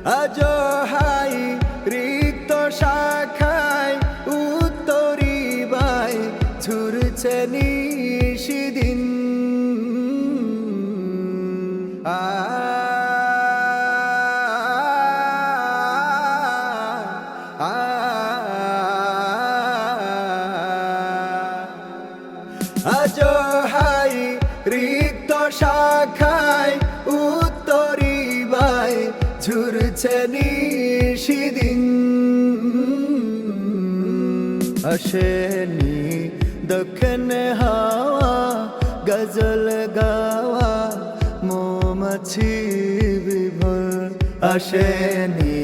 আজো হাই রিক্ত শাখায় উত্তরি বাই ঝুরছে নিশিদিন আজো হাই রিক্ত শাখায় উত্তরি বাই ঝুরছে নিশিদিন আসেনি দক্ষিণ হাওয়া গজল গাওয়া মৌমাছি বিভোর আসেনি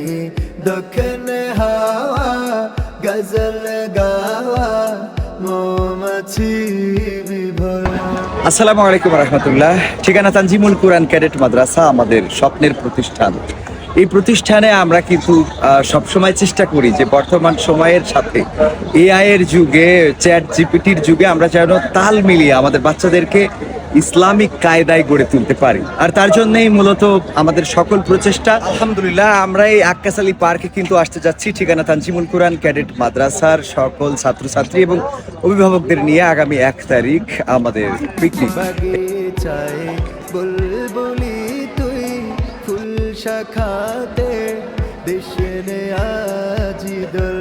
দক্ষিণ হাওয়া গজল গাওয়া মৌমাছি বিভোর। আসসালামু আলাইকুম রহমতুল্লাহ। ঠিকানা তানজিমুল কুরআন ক্যাডেট মাদ্রাসা, আমাদের স্বপ্নের প্রতিষ্ঠান। এই প্রতিষ্ঠানে আমরা কিন্তু সবসময় চেষ্টা করি যে বর্তমান সময়ের সাথে এআই এর যুগে, চ্যাট জিপিটির যুগে আমরা যেন তাল মিলিয়ে আমাদের বাচ্চাদেরকে ইসলামিক কায়দায় গড়ে তুলতে পারি। আর তার জন্যই মূলত আমাদের সকল প্রচেষ্টা। আলহামদুলিল্লাহ, আমরা এই আক্কাস আলী পার্কে কিন্তু আসতে যাচ্ছি। ঠিকানা তানজিমুল কুরআন ক্যাডেট মাদ্রাসার সকল ছাত্রছাত্রী এবং অভিভাবকদের নিয়ে আগামী 1 তারিখ আমাদের পিকনিক। বাগিচায় বুলবুলি তুই ফুল শাখাতে দেশে আজিদল